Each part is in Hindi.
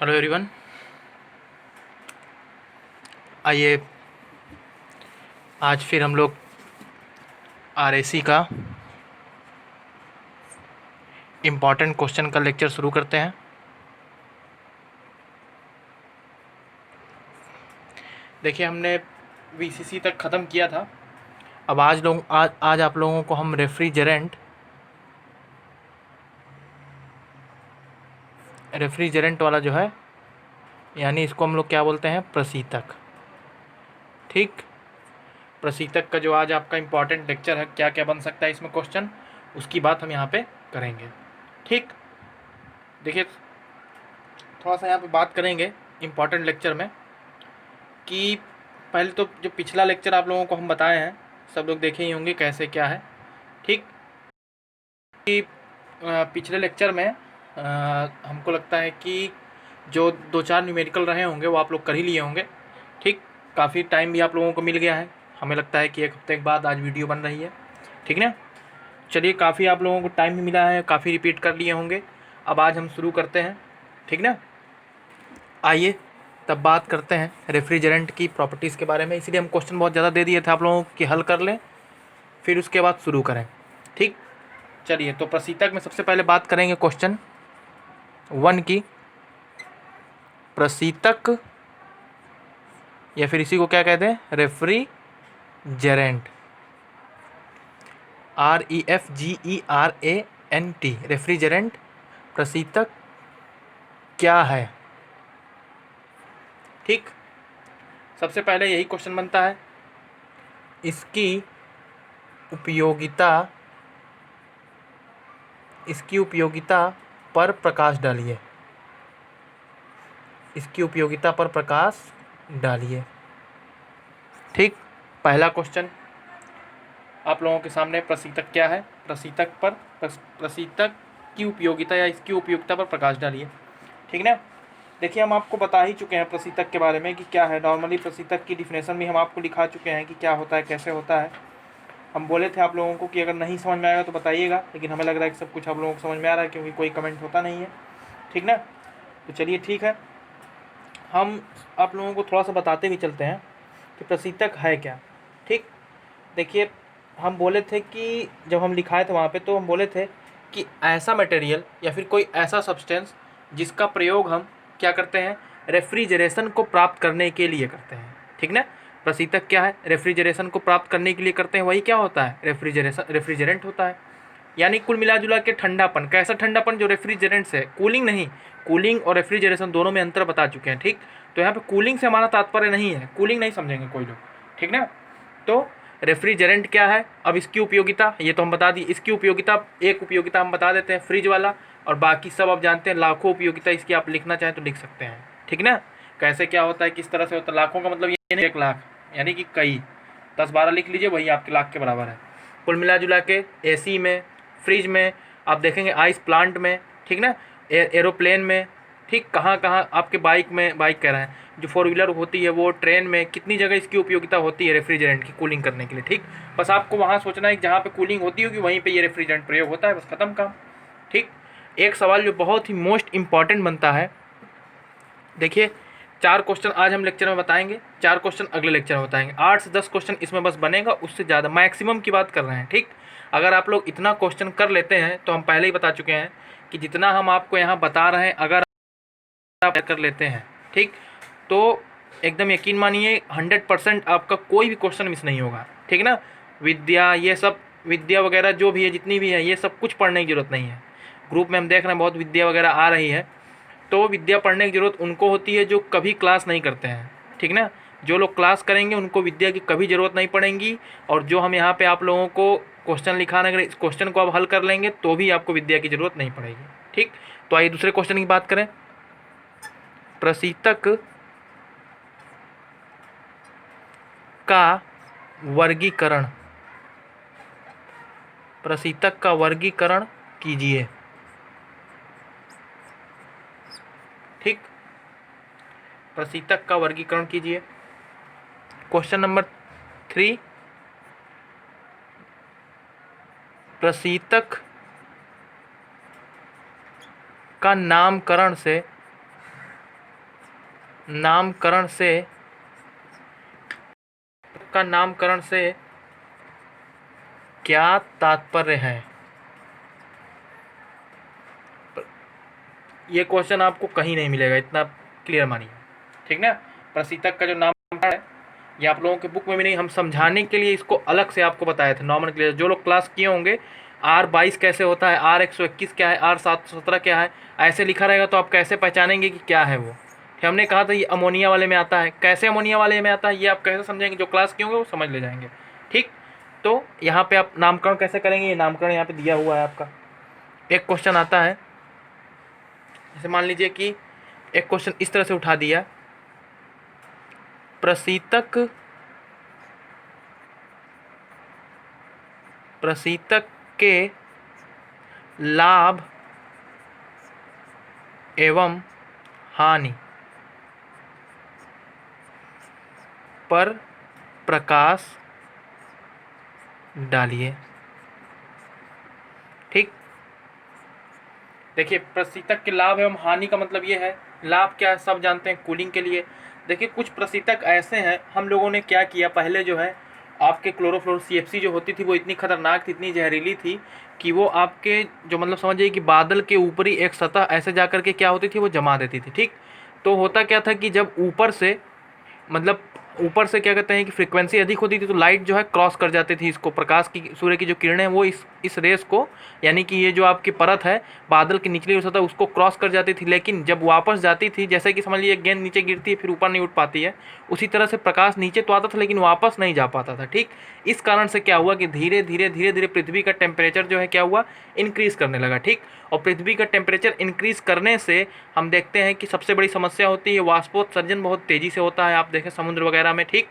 Hello everyone. आइए आज फिर हम लोग आरएसी का इम्पॉर्टेंट क्वेश्चन का लेक्चर शुरू करते हैं। देखिए, हमने वीसीसी तक ख़त्म किया था। अब आज आप लोगों को हम रेफ्रिजरेंट वाला जो है, यानी इसको हम लोग क्या बोलते हैं, प्रशीतक। ठीक, प्रशीतक का जो आज आपका इम्पॉर्टेंट लेक्चर है, क्या क्या बन सकता है इसमें क्वेश्चन, उसकी बात हम यहाँ पे करेंगे। ठीक, देखिए थोड़ा सा यहाँ पे बात करेंगे इम्पॉर्टेंट लेक्चर में कि पहले तो जो पिछला लेक्चर आप लोगों को हम बताए हैं, सब लोग देखे ही होंगे कैसे क्या है। ठीक, कि पिछले लेक्चर में हमको लगता है कि जो 2-4 न्यूमेरिकल रहे होंगे वो आप लोग कर ही लिए होंगे। ठीक, काफ़ी टाइम भी आप लोगों को मिल गया है। हमें लगता है कि 1 हफ्ते के बाद आज वीडियो बन रही है। ठीक ना, चलिए, काफ़ी आप लोगों को टाइम भी मिला है, काफ़ी रिपीट कर लिए होंगे। अब आज हम शुरू करते हैं। ठीक ना, आइए तब बात करते हैं रेफ्रिजरेंट की प्रॉपर्टीज़ के बारे में। इसीलिए हम क्वेश्चन बहुत ज़्यादा दे दिए थे आप लोगों की, हल कर लें फिर उसके बाद शुरू करें। ठीक, चलिए, तो प्रशीतक में सबसे पहले बात करेंगे क्वेश्चन 1 की। प्रशीतक या फिर इसी को क्या कहते हैं, रेफ्रिजरेंट। REFGERANT, रेफ्रिजरेंट, प्रशीतक क्या है। ठीक, सबसे पहले यही क्वेश्चन बनता है, इसकी उपयोगिता पर प्रकाश डालिए। इसकी उपयोगिता पर प्रकाश डालिए। ठीक, पहला क्वेश्चन आप लोगों के सामने, प्रशीतक क्या है, प्रशीतक की उपयोगिता या इसकी उपयोगिता पर प्रकाश डालिए। ठीक ना, देखिए हम आपको बता ही चुके हैं प्रशीतक के बारे में कि क्या है। नॉर्मली प्रशीतक की डिफिनेशन भी हम आपको दिखा चुके हैं कि क्या होता है, कैसे होता है। हम बोले थे आप लोगों को कि अगर नहीं समझ में आएगा तो बताइएगा, लेकिन हमें लग रहा है कि सब कुछ आप लोगों को समझ में आ रहा है, क्योंकि कोई कमेंट होता नहीं है। ठीक ना, तो चलिए ठीक है, हम आप लोगों को थोड़ा सा बताते भी चलते हैं कि प्रशीतक है क्या। ठीक, देखिए हम बोले थे कि जब हम लिखाए थे वहाँ पे, तो हम बोले थे कि ऐसा मटेरियल या फिर कोई ऐसा सब्सटेंस जिसका प्रयोग हम क्या करते हैं, रेफ्रिजरेशन को प्राप्त करने के लिए करते हैं। ठीक ना, प्रशीतक क्या है, रेफ्रिजरेशन को प्राप्त करने के लिए करते हैं, वही क्या होता है, रेफ्रिजरेंट होता है। यानी कुल मिला जुला के ठंडापन, कैसा ठंडापन, जो रेफ्रिजरेंट से, कूलिंग नहीं। कूलिंग और रेफ्रिजरेशन दोनों में अंतर बता चुके हैं। ठीक, तो यहाँ पे कूलिंग से हमारा तात्पर्य नहीं है, कूलिंग नहीं समझेंगे कोई लोग। ठीक ना, तो रेफ्रिजरेंट क्या है, अब इसकी उपयोगिता ये तो हम बता दी। इसकी उपयोगिता, एक उपयोगिता हम बता देते हैं, फ्रिज वाला, और बाकी सब आप जानते हैं, लाखों उपयोगिता इसकी, आप लिखना चाहें तो लिख सकते हैं। ठीक ना, कैसे क्या होता है, किस तरह से होता है। लाखों का मतलब ये नहीं 1 लाख, यानी कि कई 10-12 लिख लीजिए, वही आपके लाख के बराबर है। कुल मिला जुला के एसी में, फ्रिज में, आप देखेंगे आइस प्लांट में, ठीक ना, एरोप्लेन में, ठीक, कहाँ कहाँ आपके बाइक में, बाइक कह रहे हैं, जो 4 व्हीलर होती है वो, ट्रेन में, कितनी जगह इसकी उपयोगिता होती है रेफ्रिजरेंट की, कूलिंग करने के लिए। ठीक, बस आपको वहाँ सोचना है कि जहाँ पे कूलिंग होती होगी वहीं पे ये रेफ्रिजरेंट प्रयोग होता है, बस खत्म काम। ठीक, एक सवाल जो बहुत ही मोस्ट इंपॉर्टेंट बनता है, देखिए 4 क्वेश्चन आज हम लेक्चर में बताएंगे, 4 क्वेश्चन अगले लेक्चर में बताएंगे। 8 से 10 क्वेश्चन इसमें बस बनेगा, उससे ज़्यादा मैक्सिमम की बात कर रहे हैं। ठीक, अगर आप लोग इतना क्वेश्चन कर लेते हैं, तो हम पहले ही बता चुके हैं कि जितना हम आपको यहाँ बता रहे हैं, अगर आप कर लेते हैं, ठीक, तो एकदम यकीन मानिए 100% आपका कोई भी क्वेश्चन मिस नहीं होगा। ठीक ना, विद्या, ये सब विद्या वगैरह जो भी है, जितनी भी है, ये सब कुछ पढ़ने की ज़रूरत नहीं है। ग्रुप में हम देख रहे हैं बहुत विद्या वगैरह आ रही है, तो विद्या पढ़ने की ज़रूरत उनको होती है जो कभी क्लास नहीं करते हैं। ठीक ना, जो लोग क्लास करेंगे उनको विद्या की कभी ज़रूरत नहीं पड़ेगी, और जो हम यहाँ पे आप लोगों को क्वेश्चन लिखाने, अगर इस क्वेश्चन को आप हल कर लेंगे तो भी आपको विद्या की ज़रूरत नहीं पड़ेगी। ठीक, तो आइए दूसरे क्वेश्चन की बात करें। प्रशीतक का वर्गीकरण, प्रशीतक का वर्गीकरण कीजिए। ठीक, प्रशीतक का वर्गीकरण कीजिए। क्वेश्चन नंबर 3, प्रशीतक का नामकरण से नामकरण से क्या तात्पर्य है? ये क्वेश्चन आपको कहीं नहीं मिलेगा, इतना क्लियर मानिए, ठीक ना। प्रशीतक का जो नामकरण है ये आप लोगों के बुक में भी नहीं, हम समझाने के लिए इसको अलग से आपको बताए थे नॉमेनक्लेचर। जो लोग क्लास किए होंगे R22 कैसे होता है, R121 क्या है, R717 क्या है, ऐसे लिखा रहेगा तो आप कैसे पहचानेंगे कि क्या है वो। हमने कहा था ये अमोनिया वाले में आता है। कैसे अमोनिया वाले में आता है ये आप कैसे समझेंगे, जो क्लास किए होंगे वो समझ ले जाएंगे, ठीक। तो यहाँ पे आप नामकरण कैसे करेंगे, ये नामकरण यहाँ पे दिया हुआ है आपका। एक क्वेश्चन आता है, जैसे मान लीजिए कि एक क्वेश्चन इस तरह से उठा दिया, प्रशीतक के लाभ एवं हानि पर प्रकाश डालिए, ठीक। देखिए प्रशीतक के लाभ एवं हानि का मतलब ये है, लाभ क्या है सब जानते हैं, कूलिंग के लिए। देखिए कुछ प्रशीतक ऐसे हैं, हम लोगों ने क्या किया पहले जो है आपके क्लोरोफ्लोरो CFC जो होती थी वो इतनी खतरनाक थी, इतनी जहरीली थी कि वो आपके जो मतलब समझिए कि बादल के ऊपरी एक सतह ऐसे जा कर के क्या होती थी वो जमा देती थी, ठीक। तो होता क्या था कि जब ऊपर से मतलब ऊपर से क्या कहते हैं कि फ्रीक्वेंसी अधिक होती थी तो लाइट जो है क्रॉस कर जाती थी इसको, प्रकाश की सूर्य की जो किरणें हैं वो इस रेस को, यानी कि ये जो आपकी परत है बादल की निचली ओर सतह उसको क्रॉस कर जाती थी। लेकिन जब वापस जाती थी, जैसे कि समझ लीजिए गेंद नीचे गिरती है फिर ऊपर नहीं उठ पाती है, उसी तरह से प्रकाश नीचे तो आता था लेकिन वापस नहीं जा पाता था, ठीक। इस कारण से क्या हुआ कि धीरे धीरे पृथ्वी का टेम्परेचर जो है क्या हुआ, इंक्रीज़ करने लगा, ठीक। और पृथ्वी का टेम्परेचर इंक्रीज़ करने से हम देखते हैं कि सबसे बड़ी समस्या होती है वाष्पोत्सर्जन बहुत तेज़ी से होता है, आप देखें समुद्र वगैरह में, ठीक।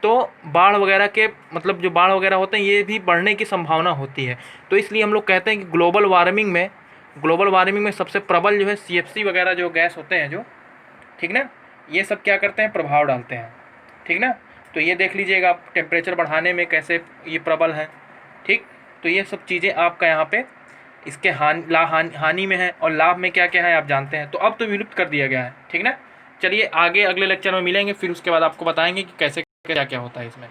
तो बाढ़ वगैरह के मतलब जो बाढ़ वगैरह होते हैं ये भी बढ़ने की संभावना होती है। तो इसलिए हम लोग कहते हैं कि ग्लोबल वार्मिंग में सबसे प्रबल जो है CFC वगैरह जो गैस होते हैं जो, ठीक ना, ये सब क्या करते हैं, प्रभाव डालते हैं, ठीक ना। तो ये देख लीजिएगा आप टेम्परेचर बढ़ाने में कैसे ये प्रबल है, ठीक। तो ये सब चीज़ें आपका यहाँ पे इसके हानि में है और लाभ में क्या क्या है आप जानते हैं। तो अब तो विलुप्त कर दिया गया है, ठीक ना। चलिए आगे अगले लेक्चर में मिलेंगे, फिर उसके बाद आपको बताएंगे कि कैसे क्या क्या होता है इसमें।